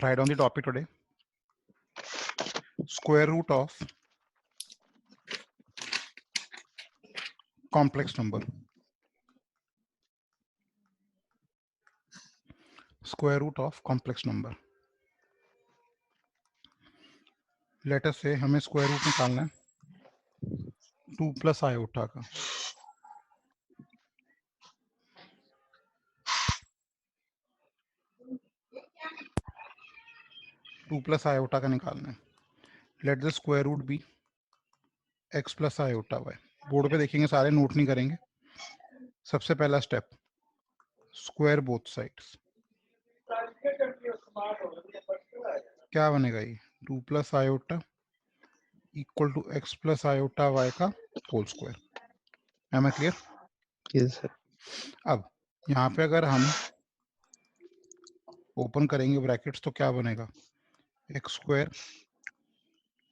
Write down the topic today. Square root of complex number. Square root of complex number. Let us say हमें square root निकालना है 2 plus iota का. Two plus iota का निकालना है. Let the square root be x plus iota y. Board पे देखेंगे, सारे नोट नहीं करेंगे. सबसे पहला स्टेप, स्क्वायर बोथ साइड्स. क्या बनेगा ये? 2 plus iota equal to x plus iota y का whole square. Am I clear? Yes sir. अब यहाँ पे अगर हम ओपन करेंगे ब्रैकेट्स तो क्या बनेगा? X square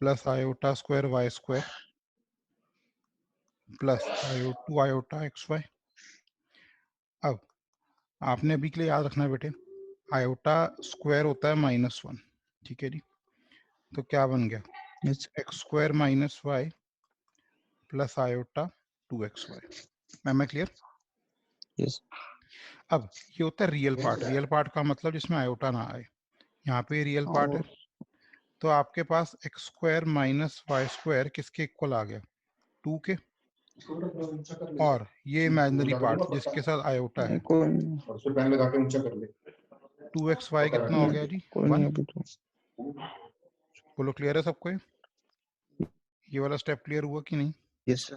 plus iota square y square plus two iota x y. अब आपने अभी के लिए याद रखना है बेटे, आयोटा स्क्वायर होता है -1. ठीक है जी. तो क्या बन गया? Yes x square minus y plus iota 2x y. Am I clear? Yes. अब ये होता है रियल पार्ट. रियल पार्ट का मतलब जिसमें आयोटा ना आए. यहाँ पे रियल पार्ट है, तो आपके पास x square minus y square किसके इक्वल आ गया? 2 के. और ये इमेजिनरी पार्ट जिसके साथ आयोटा है, कोई नहीं. 2x वाई कितना हो गया जी? कोई नहीं 1. अभी तो. बोलो क्लियर है सबको? ये वाला स्टेप क्लियर हुआ कि नहीं? Yes sir.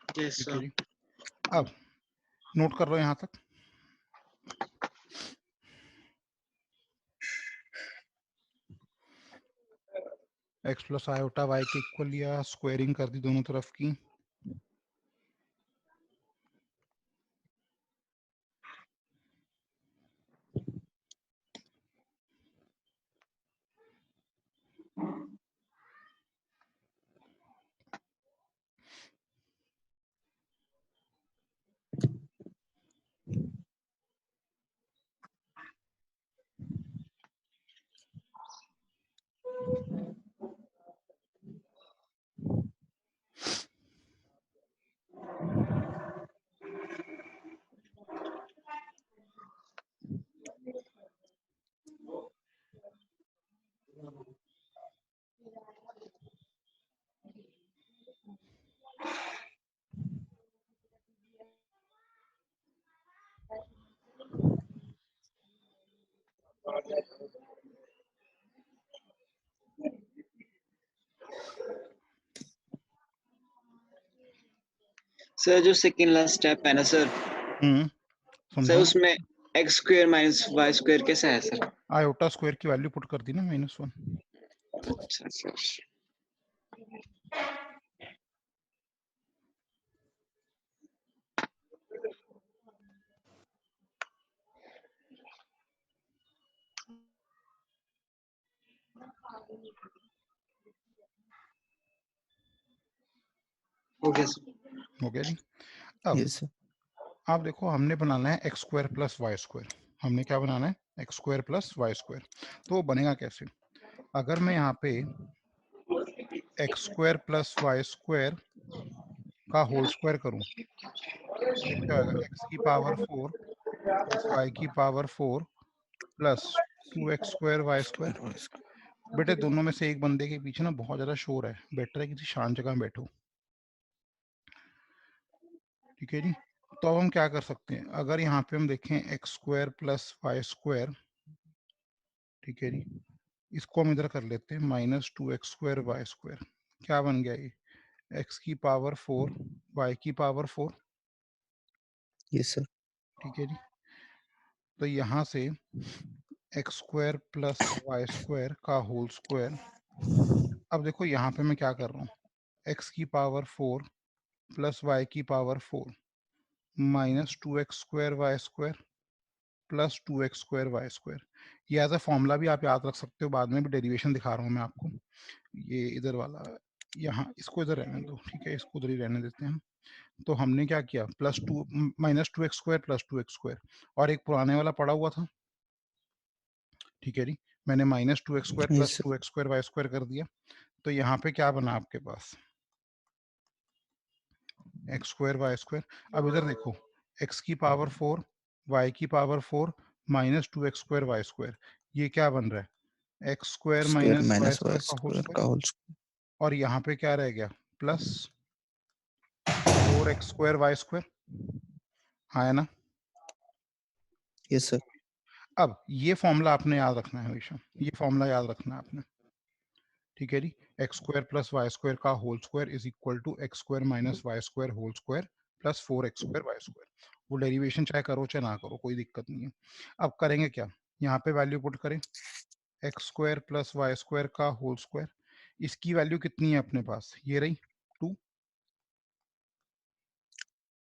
ठीक है जी. अब नोट कर लो यहाँ तक. एक्स प्लस आयोटा वाई के इक्वल लिया, स्क्वायरिंग कर दी दोनों तरफ की. सर जो सेकंड लास्ट स्टेप है ना सर, सर समझो. उसमें x square minus y square कैसा है सर? आयोटा स्क्वायर की वैल्यू पुट कर दी ना, -1. अच्छा सर. Okay sir. हो गया जी. अब यस सर. आप देखो, हमने बनाना है x square plus y square. हमने क्या बनाना है? X square plus y square. तो वो बनेगा कैसे? अगर मैं यहाँ पे x square plus y square का होल स्क्वायर करूं तो क्या होगा? एक्स की पावर 4 प्लस वाई की power 4 plus 2x square y square. बेटे दोनों में से एक बंदे के पीछे ना बहुत ज्यादा शोर है, बेटर है किसी शांत जगह में बैठो. ठीक है जी. तो अब हम क्या कर सकते हैं? अगर यहाँ पे हम देखें x square plus y square, ठीक है जी, इसको हम इधर कर लेते हैं -2x स्क्वायर वाई स्क्वायर. क्या बन गया ये? एक्स की पावर 4 वाई की पावर 4. Yes sir. ठीक है जी. तो यहाँ से x square plus y square का होल स्क्वायर. अब देखो यहाँ पे मैं क्या कर रहा हूँ, एक्स की पावर 4 प्लस वाई की power 4 -2x square y square plus 2x square y square. ये एज अ फॉर्मूला भी आप याद रख सकते हो, बाद में भी डेरिवेशन दिखा रहा हूँ मैं आपको. ये इधर वाला, यहाँ इसको इधर रहने दो. ठीक है, इसको उधर ही रहने देते हैं हम. तो हमने क्या किया? -2x square plus 2x square और एक पुराने वाला पड़ा हुआ था ठीक है जी, मैंने -2x² Yes, plus sir. 2x² y² कर दिया। तो यहाँ पे क्या बना आपके पास x² y²। अब इधर देखो x की पावर 4 y की पावर 4 -2x² y², ये क्या बन रहा है x² Square minus minus y y² का होल square स्क्वायर। का whole square. और यहाँ पे क्या रह गया प्लस 4x² y², हाँ है ना। Yes, sir. अब ये फॉर्मूला आपने याद रखना है हमेशा, ये फॉर्मूला याद रखना है आपने, ठीक है जी। x² प्लस y² का whole square is equal to x² minus y² whole square plus 4x² y²। वो डेरिवेशन चाहे करो चाहे ना करो, कोई दिक्कत नहीं है। अब करेंगे क्या, यहाँ पे वैल्यू पुट करें x² प्लस y² का होल स्क्वायर। इसकी वैल्यू कितनी है अपने पास, ये रही 2,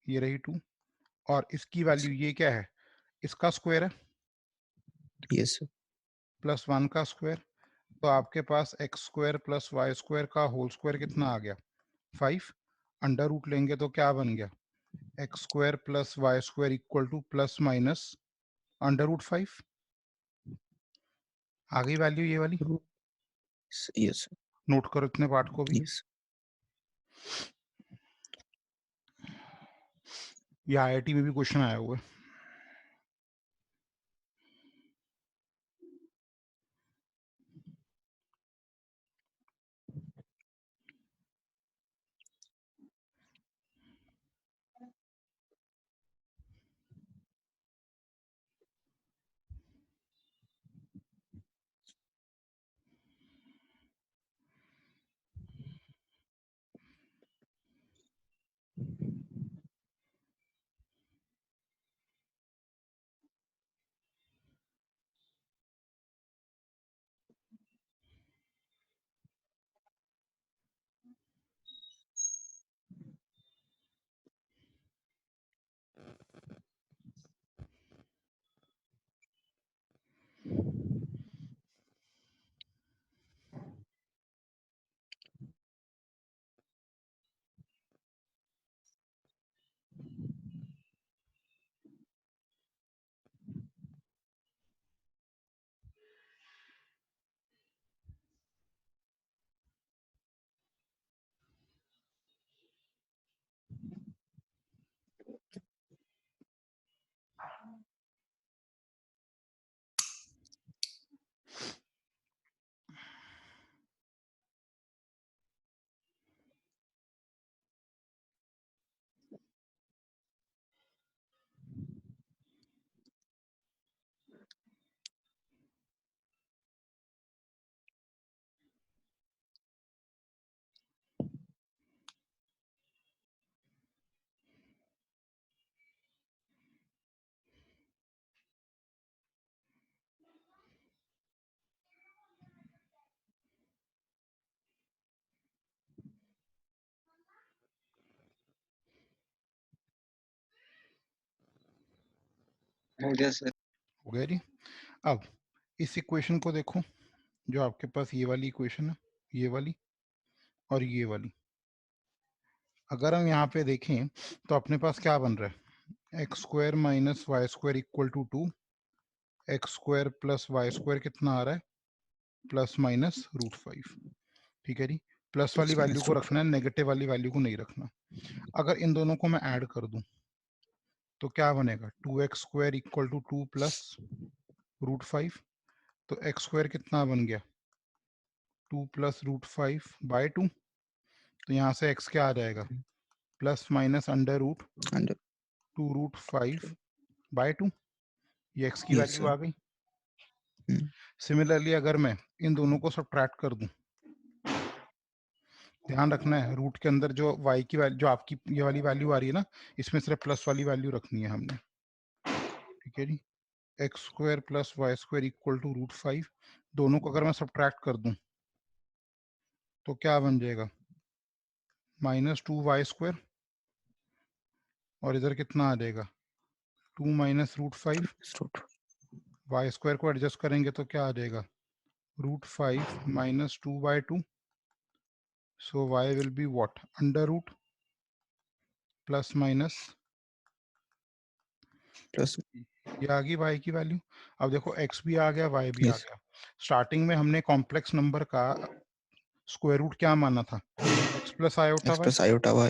ये रही 2, और इसकी वैल्यू ये क्या है, इसका स्क्वायर है Yes, sir. प्लस 1 का स्क्वायर। तो आपके पास x² प्लस y² का होल स्क्वायर कितना आ गया 5। अंडर रूट लेंगे तो क्या बन गया x² plus y² equal to plus minus under root 5। आ गई वैल्यू ये वाली, Yes, sir. नोट करो इतने पार्ट को भी। Yes. ये IIT में भी क्वेश्चन आया हुआ है। हो गया सर। हो गया जी। अब इस इक्वेशन को देखो, जो आपके पास ये वाली इक्वेशन है, ये वाली और ये वाली, अगर हम यहाँ पे देखें तो अपने पास क्या बन रहा है x² minus y² equal to 2, x² plus y² कितना आ रहा है प्लस माइनस रूट 5। ठीक है जी, प्लस वाली Plus वैल्यू minus को root रखना है, नेगेटिव वाली वैल्यू को नहीं रखना। अगर इन दोनों को मैं ऐड कर दूं तो क्या बनेगा 2x² equal to 2 plus root 5। तो x² कितना बन गया 2 प्लस रूट 5 बाय 2। तो यहाँ से x क्या आ जाएगा plus minus under root under. 2 root 5 by 2। ये x की Yes, वैल्यू sir. आ गई। Hmm. सिमिलरली अगर मैं इन दोनों को सब्ट्रैक्ट कर दूं, ध्यान रखना है रूट के अंदर जो y की वैल्यू, जो आपकी ये वाली वैल्यू आ रही है ना, इसमें सिर्फ प्लस वाली वैल्यू रखनी है हमने। ठीक है जी, x² plus y² equal to root 5, दोनों को अगर मैं सब्ट्रैक्ट कर दूं तो क्या बन जाएगा -2y², और इधर कितना आ जाएगा 2 minus root 5। Minus root. y² को एडजस्ट करेंगे तो क्या आ जाएगा root 5 minus 2 by 2। So y will be what under root plus minus Plus ये आ गई y की वैल्यू। अब देखो x भी आ गया, y भी आ Yes. गया। स्टार्टिंग में हमने कॉम्प्लेक्स नंबर का स्क्वायर रूट क्या माना था? x plus iota X y, plus iota y.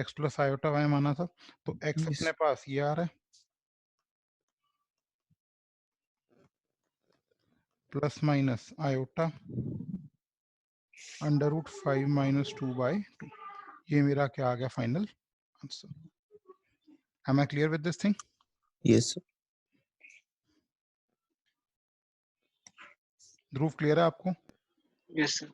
x plus iota y माना था। तो x Yes. अपने पास ये आ रहा है plus minus iota under root 5 minus 2/2। ये मेरा क्या आ गया final answer. Am I clear with this thing? Yes, sir. Dhruv clear है आपको? Yes, sir.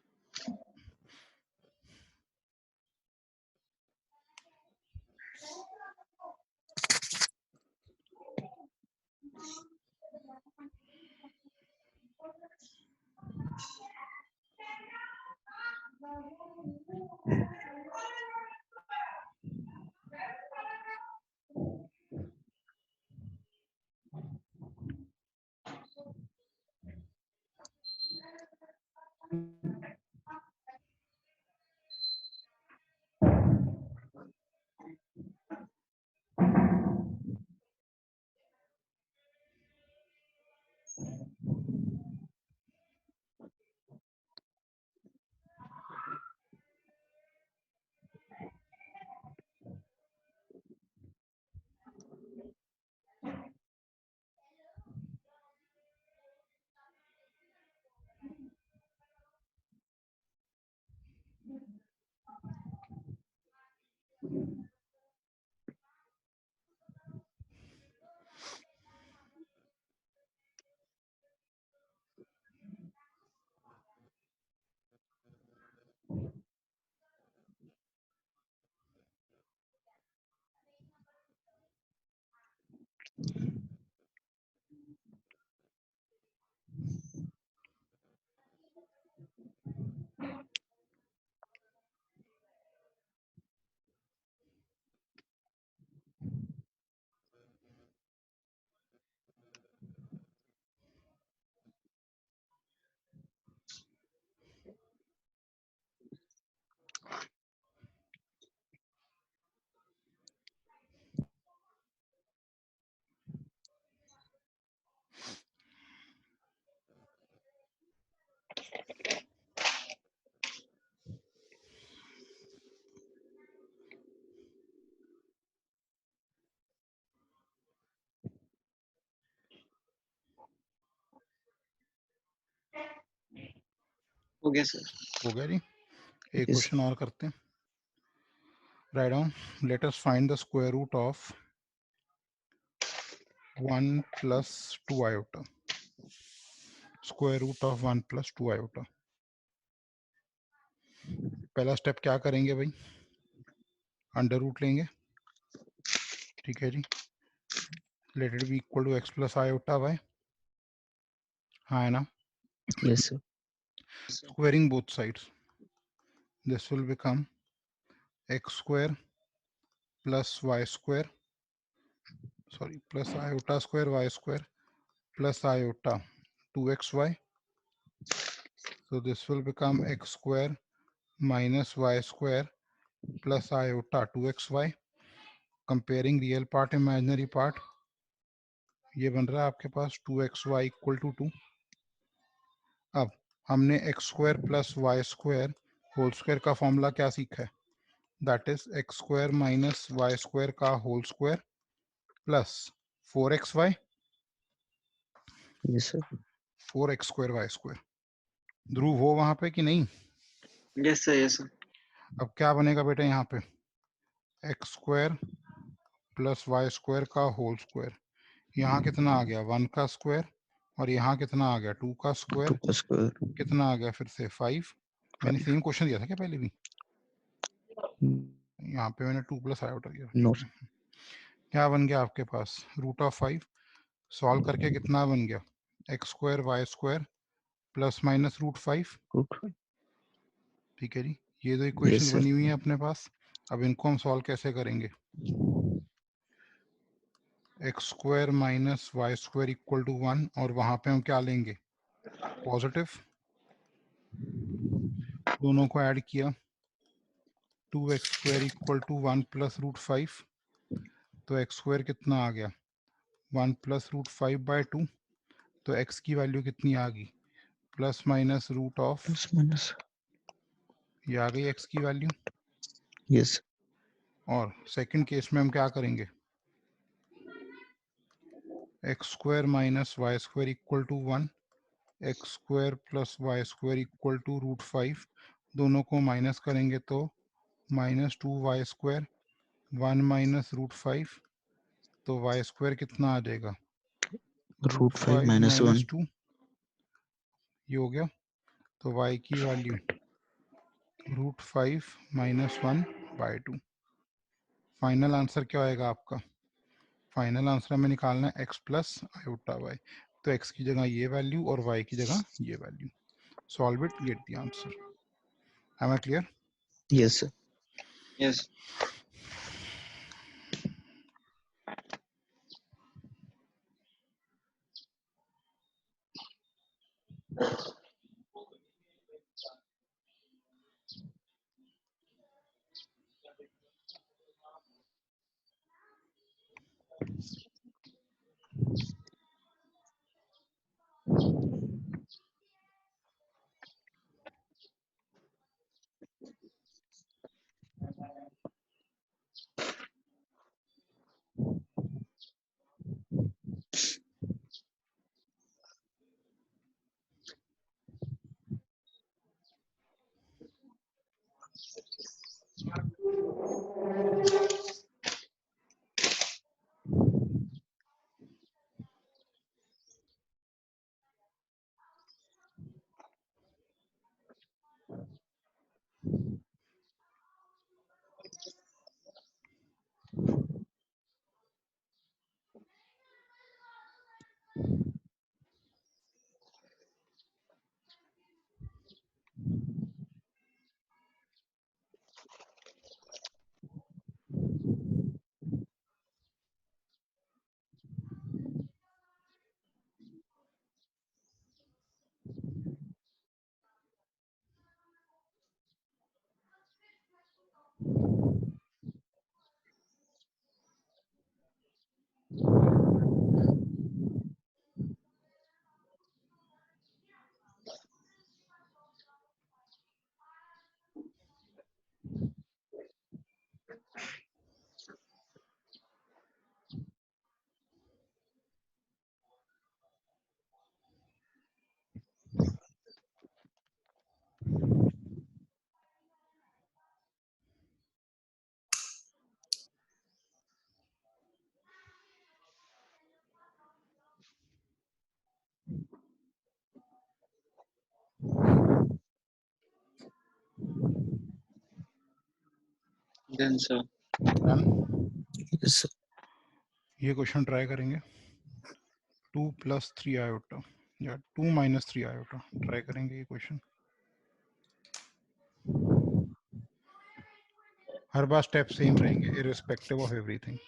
Okay, sir. हो गया जी। एक Yes. क्वेश्चन और करते हैं। Write down, let us find the square root of 1 plus 2 iota. Square root of 1 plus 2 iota. पहला step क्या करेंगे भाई? अंडर रूट लेंगे, ठीक है जी। Let it be equal to x plus iota y। हाँ है ना? Yes, sir. Squaring both sides, this will become x square plus y square, sorry plus iota square y square plus iota 2xy। So this will become x square minus y square plus iota 2xy. Comparing real part imaginary part, ये बन रहा है आपके पास 2xy equal to 2। अब हमने x square plus y square whole square का formula क्या सीखा है? That is x square minus y square का whole square plus 4xy Yes, sir. 4x square y square. Dhruv हो वहां पे कि नहीं? Yes, sir. Yes, sir. अब क्या बनेगा बेटा यहाँ पे? x square plus y square का होल स्क्वायर। यहाँ कितना आ गया? 1 का स्क्वायर, और यहाँ कितना आ गया? 2 का स्क्वायर। 2 का square. कितना आ गया फिर से? 5। मैंने 5. सेम क्वेश्चन दिया था क्या पहले भी? Hmm. यहाँ पे मैंने 2 प्लस आयोटा दिया, No, ठीक है। क्या बन गया आपके पास? Root of 5। सॉल्व करके कितना बन गया? X square y square plus minus root 5, root 5. ठीक है जी। ये दो Yes, इक्वेशन sir. बनी हुई है अपने पास। अब इनको हम सॉल्व कैसे करेंगे? X square minus y square equal to 1, और वहां पे हम क्या लेंगे? पॉजिटिव। दोनों को ऐड किया, 2x square equal to 1 plus root 5। तो एक्स स्क्वायर कितना आ गया? 1 प्लस रूट 5 बाय 2, तो x की वैल्यू कितनी आ गई? Plus minus root of, plus minus, ये आ गई x की वैल्यू। यस। और सेकंड केस में हम क्या करेंगे? X square minus y square equal to 1, x square plus y square equal to root 5, दोनों को माइनस करेंगे तो minus 2y square, 1 minus root 5, तो y स्क्वायर कितना आ जाएगा? रूट 5 5 माइनस 1, माइनस 2, ये हो गया। तो y की value root 5 minus 1 by 2। Final answer क्या आएगा आपका? फाइनल आंसर हमें निकालना है x प्लस आयोटा y, तो x की जगह ये वैल्यू और y की जगह ये value. Solve it, get the answer. Am I clear? Yes sir. Yes. Then sir. Done. Yes sir. ये क्वेश्चन ट्राई करेंगे। 2 प्लस 3 आयोटा या 2 माइनस 3 आयोटा ट्राई करेंगे ये क्वेश्चन। हर बार स्टेप सेम रहेंगे इररिस्पेक्टिव ऑफ एवरीथिंग।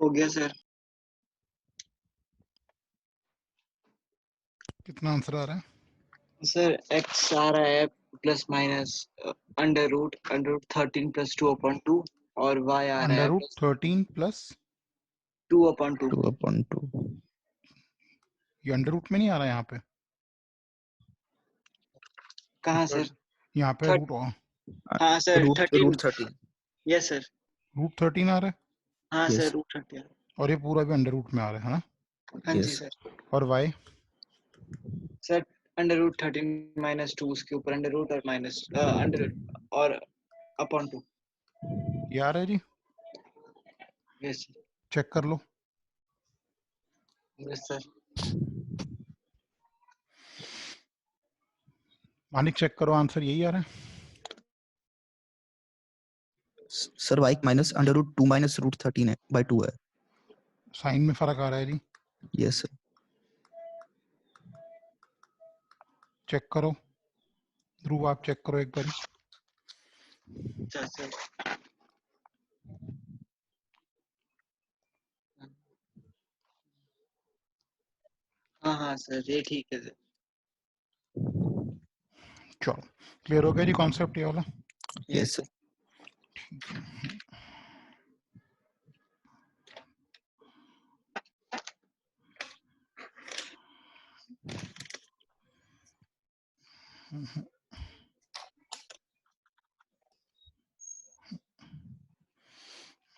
हो गया सर। कितना answer आ रहा है? सर x आ रहा है plus minus under root 13 plus 2/2 और y आ रहा अंडर है रूट 13 प्लस 2/2। 2/2 ये अंडर रूट में नहीं आ रहा है यहाँ पे? कहाँ सर? यहाँ पे थर्ट रूट हाँ sir root 13। 13 yes sir. Root 13 आ रहा है हाँ Yes. Sir root 13। और ये पूरा भी अंडर रूट में आ रहा है ना? हाँ जी Yes. सर। और y sir under root 13 minus 2 उसके ऊपर अंडर रूट और माइनस अंडर और अपॉन 2। ये आ रहा है जी, यस चेक कर लो। सर। मानिक चेक करो, आंसर यही आ रहा है। Sir y minus under root 2 minus root 13 है बाय 2 है। साइन में फर्क आ रहा है जी, यस सर। चेक करो। ध्रुव आप चेक करो एक बारी। अच्छा सर। हाँ हाँ सर ये ठीक है सर। चलो क्लियर हो गया जी कॉन्सेप्ट ये वाला? Yes sir.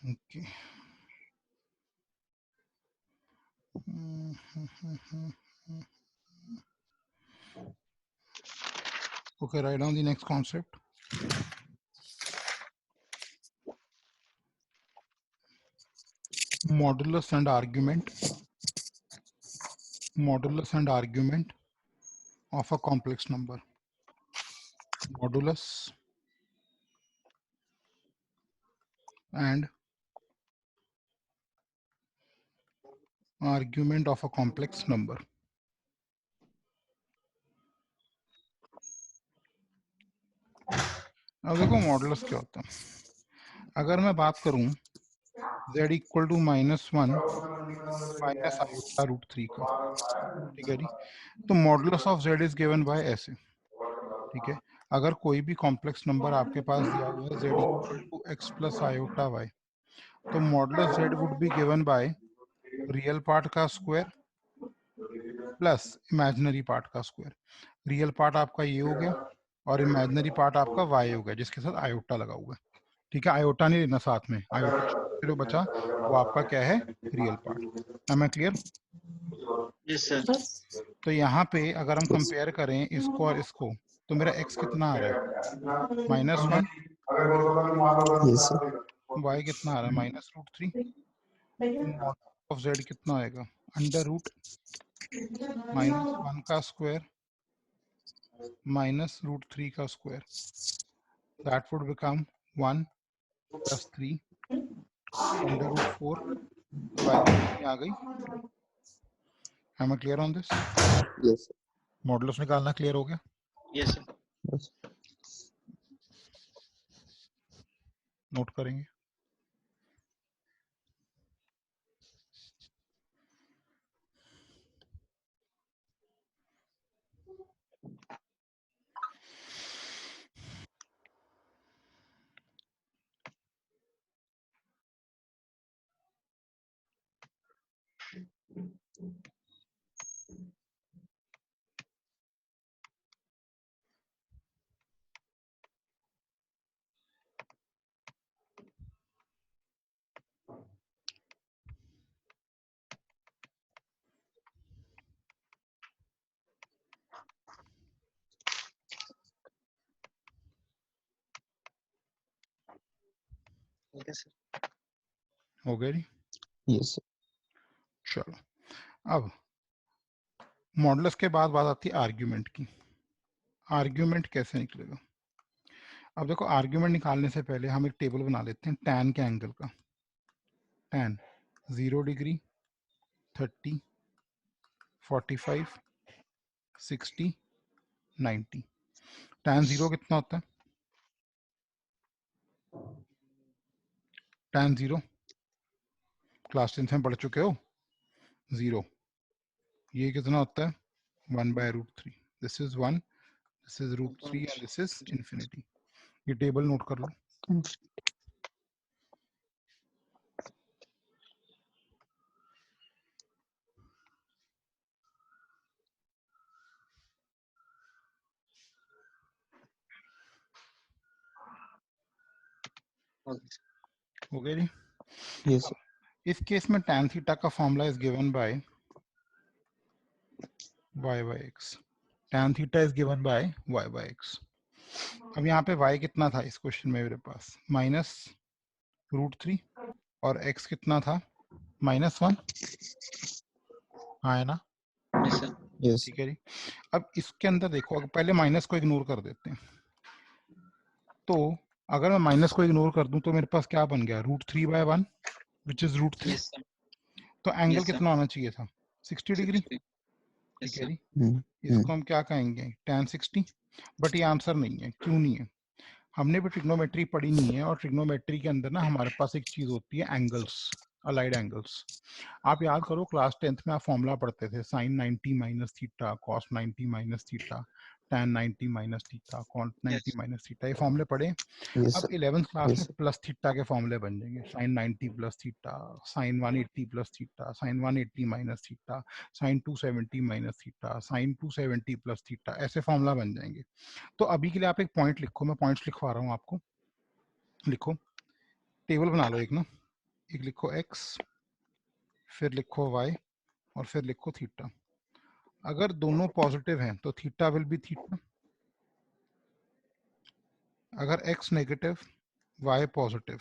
ठीक है। Okay okay, write down the next concept. Modulus and argument of a complex number. Modulus and argument of a complex number. अब देखो मॉडुलस क्या होता है। अगर मैं बात करूं z equal to -1 minus iota root 3 का, ठीक है जी, तो modulus of z is given by ऐसे, ठीक है। अगर कोई भी कॉम्प्लेक्स नंबर आपके पास दिया हुआ है z equal to x plus iota y, तो modulus z would be given by real part का स्क्वायर प्लस इमेजिनरी पार्ट का स्क्वायर। रियल पार्ट आपका ये हो गया और इमेजिनरी पार्ट आपका y हो गया जिसके साथ आयोटा लगा हुआ है, ठीक है। आयोटा नहीं लेना साथ में, आयोटा जो बचा वो आपका क्या है, real part. am I clear? Yes sir. तो यहाँ पे अगर हम कंपेयर करें इसको और इसको, तो मेरा x कितना आ रहा है, -1, यस सर। y कितना आ रहा है, -√3। ऑफ z कितना आएगा, अंडर रूट -1 का स्क्वायर -√3 का स्क्वायर, दैट वुड बिकम 1 + 3 √4। तो वैल्यू कितनी आ गई? am I clear on this? Yes modulus निकालना क्लियर हो गया? Yes sir. सर। नोट करेंगे। ठीक है सर। हो गया जी? Yes sir. चलो अब मॉडुलस के बाद बात आती है आर्ग्यूमेंट की। आर्ग्यूमेंट कैसे निकलेगा? अब देखो आर्ग्यूमेंट निकालने से पहले हम एक टेबल बना लेते हैं टैन के एंगल का। Tan 0 degree, 30, 45, 60, 90। टैन 0 कितना होता है? टैन 0 क्लास 10th में पढ़ चुके हो, 0। ये कितना होता है? 1/√3। This is 1, this is √3 and this is infinity. ये टेबल नोट कर लो। हो गया जी? Yes, sir. इस केस में tan थीटा का formula is given bye y/x। tan theta is given bye y/x। अब यहाँ पे y कितना था इस क्वेश्चन में मेरे पास? -√3 और x कितना था? -1। हाँ है ना? Yes. ठीक है जी। अब इसके अंदर देखो, अगर पहले माइनस को इग्नोर कर देते हैं, तो अगर मैं माइनस को इग्नोर कर दूं तो मेरे पास क्या बन गया? √3/1 विच इज √3। तो एंगल कितना होना चाहिए था? 60 डिग्री। ठीक है जी। इसको हम क्या कहेंगे? tan 60। बट ये आंसर नहीं है। क्यों नहीं है? हमने भी ट्रिग्नोमेट्री पढ़ी नहीं है, और ट्रिग्नोमेट्री के अंदर ना हमारे पास एक चीज होती है एंगल्स, अलाइड एंगल्स। आप याद करो क्लास 10th में आप फॉर्मूला पढ़ते थे, sin 90 minus theta, cos 90 minus theta, tan 90 minus theta, cos 90 minus theta, ये फॉर्मूले पढ़े। Yes, अब sir. 11th क्लास Yes, में sir. प्लस थीटा के फॉर्मूले बन जाएंगे, sin 90 plus theta, sin 180 plus theta, sin 180 minus theta, sin 270 minus theta, sin 270 plus theta, ऐसे फॉर्मूला बन जाएंगे। तो अभी के लिए आप एक पॉइंट लिखो, मैं पॉइंट्स लिखवा रहा हूँ आपको। लिखो, टेबल बना लो एक ना, एक लिखो x, फिर लिखो y, और फिर लिखो थीटा। अगर दोनों पॉजिटिव हैं तो थीटा विल बी थीटा। अगर x negative, y positive,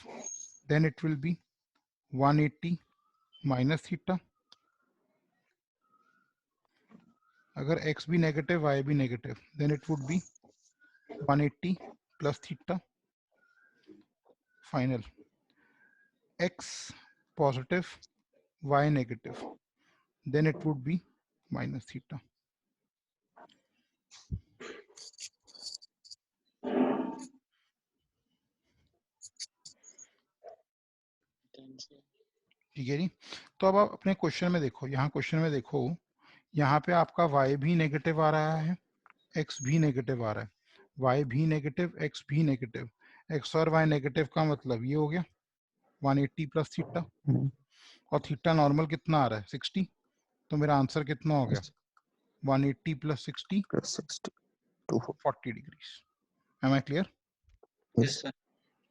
then it will be 180 minus theta. अगर x भी नेगेटिव, y भी negative, then it would be 180 plus theta. Final, x positive, y negative, then it would be minus theta. ठीक है जी। तो अब आप अपने क्वेश्चन में देखो, यहाँ क्वेश्चन में देखो, यहाँ पे आपका y भी नेगेटिव आ रहा है, x भी नेगेटिव आ रहा है, y भी नेगेटिव, x भी नेगेटिव, x और y नेगेटिव का मतलब ये हो गया 180 प्लस थीटा, और थीटा नॉर्मल कितना आ रहा है? 60। तो मेरा आंसर कितना हो गया? 180 plus 60, Plus 60. 240. 40 degrees. Am I clear? Yes.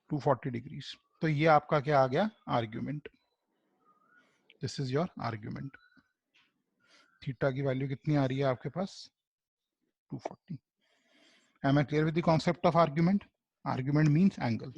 240 degrees. तो ये आपका क्या आ गया? Argument. This is your argument. Theta की वैल्यू कितनी आ रही है आपके पास? 240। Am I clear with the concept of argument? Argument means angle.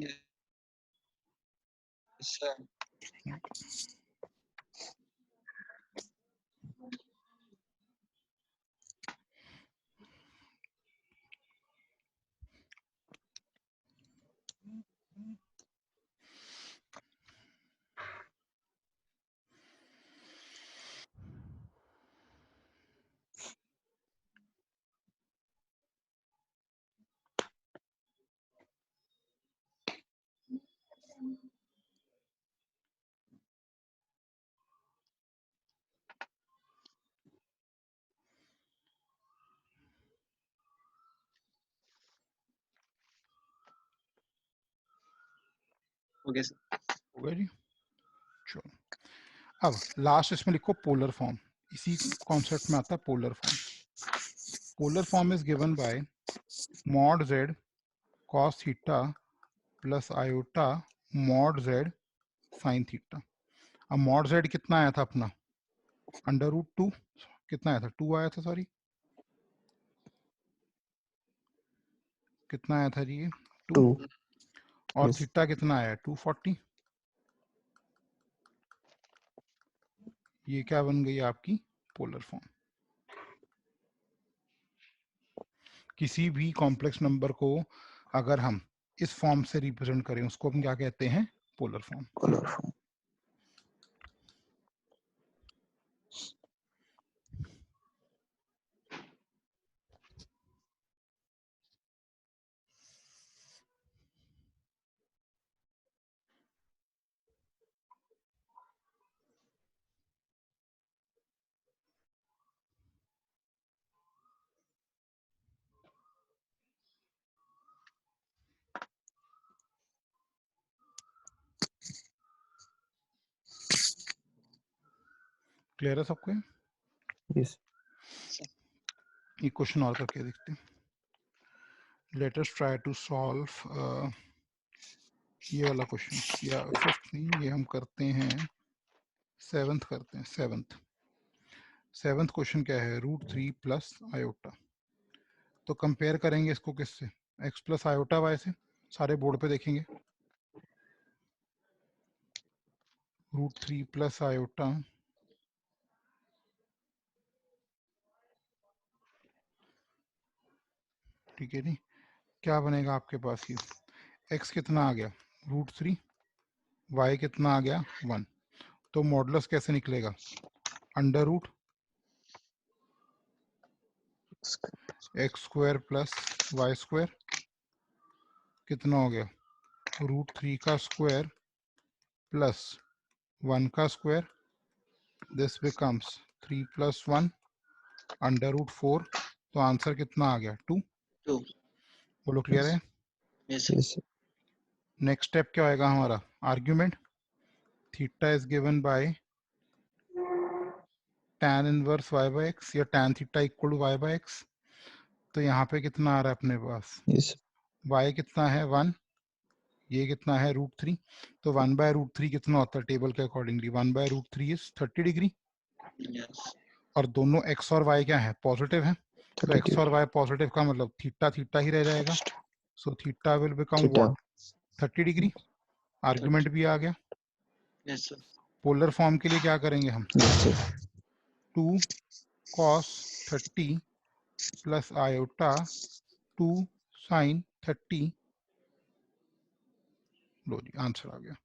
Okay, sir. हो गया जी? चलो, अब लास्ट इसमें लिखो पोलर फॉर्म। इसी कॉन्सेप्ट में आता है polar form. Polar form is given bye mod z cos theta plus iota mod z sin theta. अब mod z कितना आया था अपना? √2। कितना आया था? 2 आया था, सॉरी। कितना आया था जी? ये 2। 2. और Yes. थीटा कितना आया? 240। ये क्या बन गई आपकी? Polar form. किसी भी कॉम्प्लेक्स नंबर को अगर हम इस फॉर्म से रिप्रेजेंट करें, उसको हम क्या कहते हैं? Polar form. Polar form. Clear है सबको? Yes. एक क्वेश्चन और करके देखते हैं. Let us try to solve ये वाला क्वेश्चन, या फिफ्थ नहीं, ये हम करते हैं सेवंथ करते हैं. सेवंथ क्वेश्चन क्या है? √3 प्लस आयोटा. तो कंपेयर करेंगे इसको किससे? x प्लस आयोटा y से. सारे बोर्ड पे देखेंगे. √3 प्लस आयोटा ठीक है जी. क्या बनेगा आपके पास? ये x कितना आ गया? √3. y कितना आ गया? 1. तो मॉडुलस कैसे निकलेगा? Under root x² plus y² कितना हो गया? √3 का स्क्वायर प्लस 1 का square. This becomes 3 plus 1 under √4. तो आंसर कितना आ गया? 2. 2. बोलो क्लियर है? Yes. Yes. नेक्स्ट स्टेप क्या होएगा हमारा? Argument. Theta is given by tan inverse y by x या tan theta equal to y by x. तो यहाँ पे कितना आ रहा है अपने पास? Yes. y कितना है? 1. ये कितना है? √3. तो 1 बाय √3 कितना होता है टेबल के accordingly? 1 by √3 is 30 degree. Yes. और दोनों x और y क्या है? पॉजिटिव है. तो 30 x और y पॉजिटिव का मतलब थीटा थीटा ही रह जाएगा. So theta will become Theta. What? 30 degree. Argument भी आ गया. Yes, sir. पोलर फॉर्म के लिए क्या करेंगे हम? Yes, sir. 2 cos 30 plus iota 2 sin 30. लो जी, आंसर आ गया.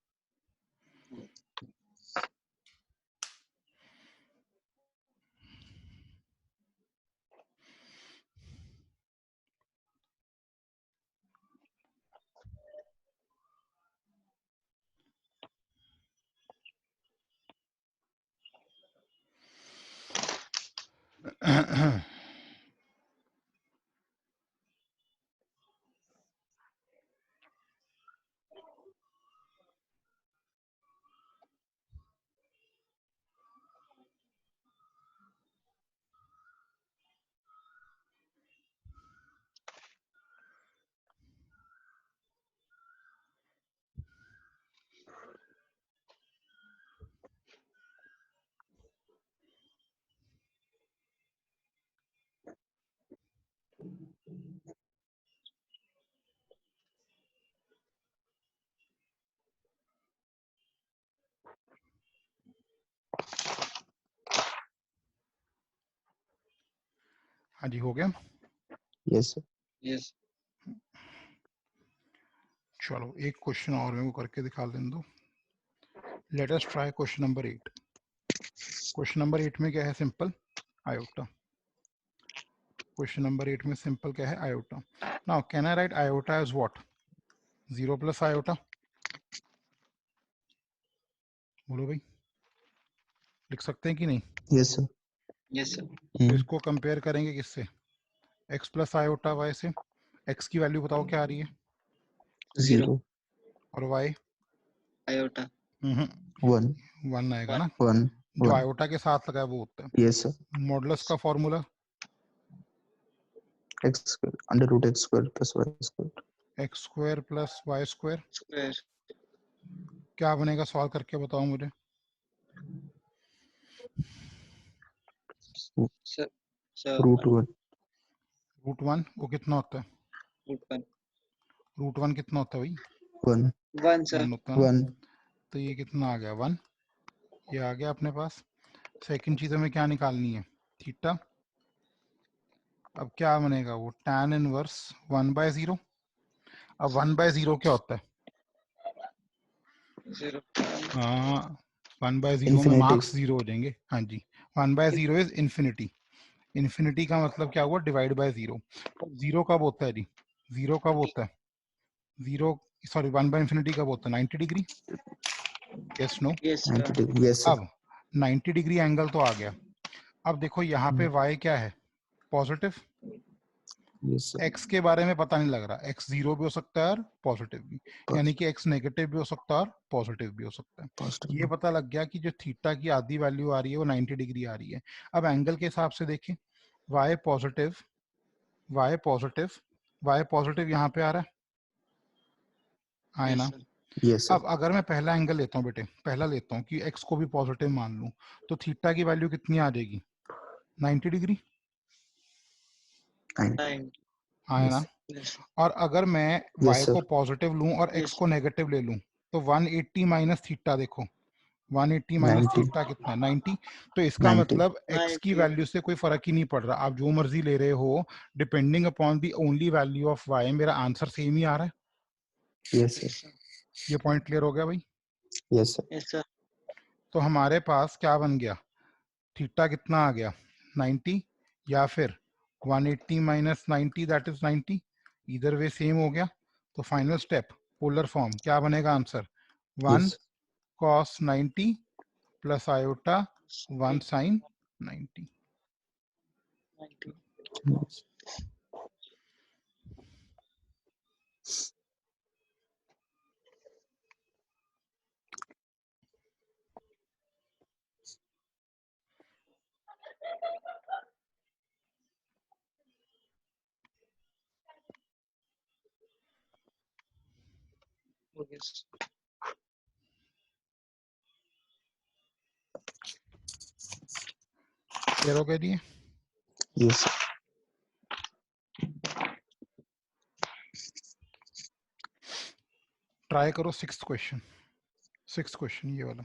हाँ जी, हो गया. Yes, sir. Yes. चलो एक क्वेश्चन और मेरे को करके दिखा दें दो. Let us try question number 8. Question number 8 में क्या है? Simple iota. क्वेश्चन नंबर 8 में सिंपल क्या है? Iota. Now can I write iota as what? 0 plus iota. बोलो भाई, लिख सकते हैं कि नहीं? Yes, sir. Yes, sir. तो इसको कंपेयर करेंगे किससे? x प्लस आयोटा y से. x की वैल्यू बताओ क्या आ रही है? 0. और y? Iota. 1. 1 आएगा ना. 1. जो 1. आयोटा के साथ लगा है वो होता है. Yes, sir. मॉडुलस का formula X square. Under root x square plus y square. x² plus y². Square. क्या बनेगा? सॉल्व करके बताओ मुझे. Sir. Sir. Root 1. √1 वो कितना होता है? Root 1. √1 कितना होता है भाई? 1. 1, sir. 1 होता है ना. 1. तो ये कितना आ गया? 1. ये आ गया अपने पास. सेकंड चीज हमें क्या निकालनी है? थीटा. अब क्या बनेगा? वो tan इनवर्स 1/0. अब 1/0 क्या होता है? 0. हाँ, 1/0 में Infinity. मार्क्स 0 हो जाएंगे. हाँ जी, 1/0 इज इन्फिनिटी. इन्फिनिटी का मतलब क्या हुआ? Divide by 0. 0 कब होता है जी? 0 कब होता है? 0 सॉरी 1/∞ कब होता है? 90 degree. Yes no? Yes, sir. 90 degree. Yes, sir. अब 90 डिग्री एंगल तो आ गया. अब देखो यहाँ पे y क्या है? पॉजिटिव. Yes, sir. एक्स के बारे में पता नहीं लग रहा, एक्स 0 भी हो सकता है और पॉजिटिव भी, यानी कि एक्स नेगेटिव भी हो सकता है और पॉजिटिव भी हो सकता है। Positive. ये पता लग गया कि जो थीटा की आधी वैल्यू आ रही है वो 90 डिग्री आ रही है। अब एंगल के हिसाब से देखें, y positive, y positive, y positive यहाँ पे आ रहा है, आए Yes, ना। sir. Yes, sir. अब अगर मैं पहला एंगल लेता हूँ बेटे, पहला लेता हूँ कि एक्स को भी पॉजिटिव मान लूँ, तो थीटा की वैल्यू कितनी आ जाएगी, 90 डिग्री, And Nine. आए ना। Yes, sir. और अगर मैं Yes, y sir. को पॉजिटिव लूं और x Yes. को नेगेटिव ले लूं, तो 180 माइनस थीटा, देखो 180 माइनस 90. थीटा कितना है, 90। तो इसका 90. मतलब x की 90. वैल्यू से कोई फर्क ही नहीं पड़ रहा, आप जो मर्जी ले रहे हो, depending upon the only value of y, मेरा आंसर सेम ही आ रहा है। Yes, sir. Yes, sir. ये पॉइंट क्लियर हो गया भाई। Yes, sir. Yes, sir. तो हमारे पास क्या बन गया, थीटा कितना आ गया 90, या फिर 180 माइनस 90 दैट इज 90, इधर वे सेम हो गया। तो फाइनल स्टेप, पोलर फॉर्म क्या बनेगा answer, 1 Yes. cos 90 plus iota 1 sin 90। 90. Yes. Oh, yes. Clear हो गया जी। Yes, sir. ट्राई करो सिक्स्थ क्वेश्चन, सिक्स्थ क्वेश्चन ये वाला।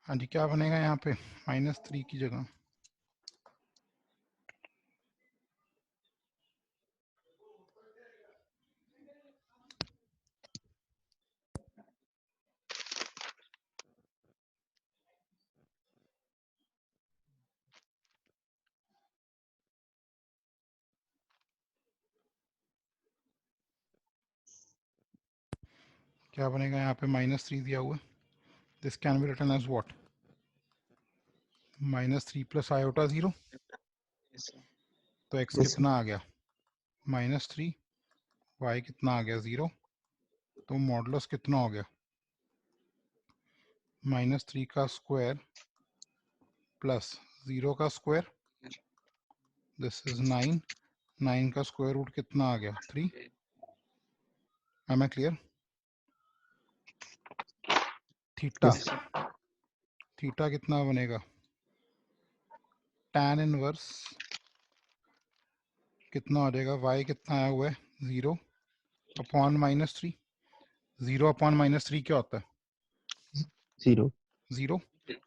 हाँ जी, क्या बनेगा यहाँ पे -3 की जगह? क्या बनेगा यहाँ पे? -3 दिया हुआ है. This can be written as what? -3 plus iota 0. Yes, sir. तो x Yes, कितना आ गया? -3. y कितना आ गया? 0. तो मॉडुलस कितना हो गया? -3 का स्क्वायर प्लस 0 का स्क्वायर. This is 9. 9 का स्क्वायर रूट कितना आ गया? 3. Am I clear? Theta. Yes. Yes, sir. Theta कितना बनेगा? tan इनवर्स कितना हो जाएगा? y कितना आया हुआ है? 0 अपॉन -3. 0 अपॉन -3 क्या होता है? 0. 0.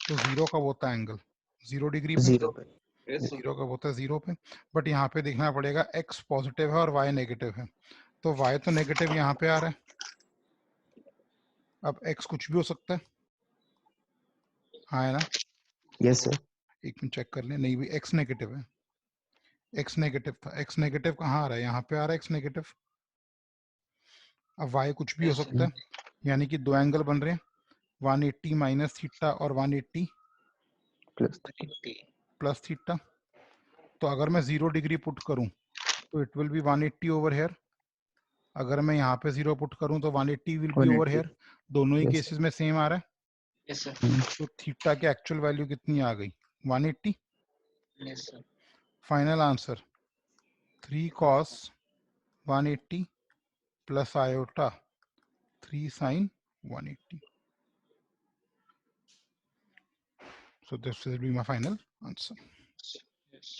तो 0 कब होता है एंगल? 0 डिग्री पे. 0 पे. Yes, sir. 0 कब होता है? 0 पे. बट यहाँ पे देखना पड़ेगा x पॉजिटिव है और y नेगेटिव है. तो y तो नेगेटिव यहाँ पे आ रहा है. अब x कुछ भी हो सकता है. हाँ है ना? Yes, sir. एक मिनट चेक कर लें. नहीं भी x नेगेटिव है. x नेगेटिव था. x नेगेटिव कहाँ आ रहा है? यहाँ पे आ रहा है x नेगेटिव. अब y कुछ भी हो Yes, sir. सकता है. यानी कि दो एंगल बन रहे हैं. 180 माइनस थीटा और 180 Plus. Plus theta. तो अगर मैं 0 डिग्री पुट करूं तो it will be 180 over here. अगर मैं यहाँ पे 0 पुट करूं तो 180 विल बी ओवर 180. हेयर. दोनों ही Yes. केसेस में सेम आ रहा है. Yes, sir. तो थीटा की एक्चुअल वैल्यू कितनी आ गई? 180. Yes, sir. Final answer 3 cos 180 plus iota 3 sin 180. So this will be my final answer. Yes.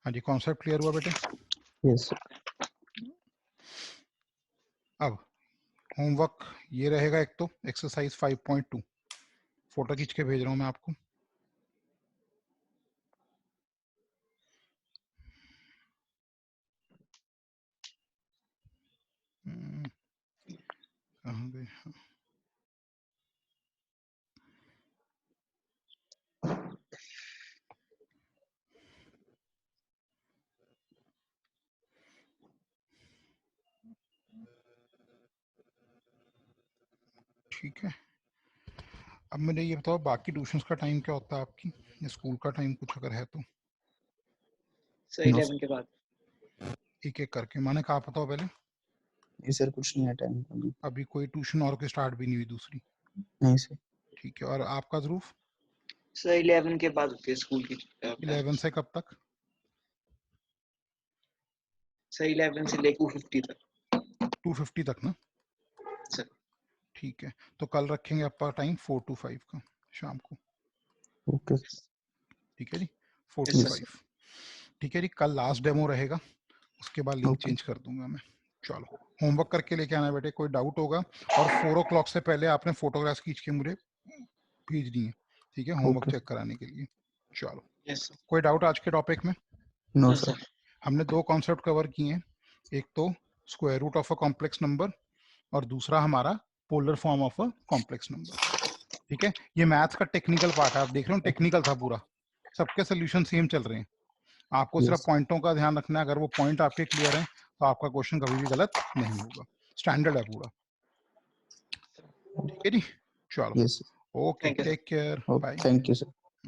हाँ जी, कॉन्सेप्ट क्लियर हुआ बेटे? Yes, sir. अब होमवर्क ये रहेगा. एक तो एक्सरसाइज 5.2 फोटो खींच के भेज रहा हूँ मैं आपको. कहाँ गए? ठीक है. अब मुझे ये बताओ, बाकी ट्यूशंस का टाइम क्या होता है आपकी, या स्कूल का टाइम कुछ अगर है तो? Sir, No, 11 के बाद. एक एक करके. मैंने कहा बताओ पहले. नहीं सर, कुछ नहीं है टाइम अभी. अभी कोई ट्यूशन और कोई स्टार्ट भी नहीं हुई दूसरी? नहीं सर. ठीक है. और आपका ज़रूफ? Sir, 11 के बाद होती है स्कूल की. 11 से कब तक? Sir, 11 से लेकर 250 तक. 250 तक ना? Sir. ठीक है. तो कल रखेंगे आपका टाइम 4 to 5 का शाम को. ओके. ठीक है जी. 4 Yes, to sir. 5. ठीक है जी. कल लास्ट डेमो रहेगा, उसके बाद लिंक Okay. चेंज कर दूंगा मैं. चलो, होमवर्क करके लेके आना बेटे. कोई डाउट होगा, और 4 o'clock से पहले आपने फोटोग्राफ्स खींच के मुझे भेज दी है. ठीक है, होमवर्क Okay. चेक कराने के लिए. चलो, Yes, sir. कोई डाउट आज के टॉपिक में? No No, sir. sir. हमने दो कॉन्सेप्ट कवर किए हैं. एक तो square root of a complex number, और दूसरा हमारा polar form of a complex number. ठीक है. ये मैथ्स का टेक्निकल पार्ट है. आप देख रहे हो, टेक्निकल था पूरा. सबके सोल्यूशन सेम चल रहे हैं. आपको सिर्फ Yes. पॉइंटों का ध्यान रखना है. अगर वो पॉइंट आपके क्लियर हैं तो आपका क्वेश्चन कभी भी गलत नहीं होगा. स्टैंडर्ड है पूरा. ठीक है जी. चलो, Yes. Okay, Thank you, sir. Take care, Okay. Bye. Thank you sir.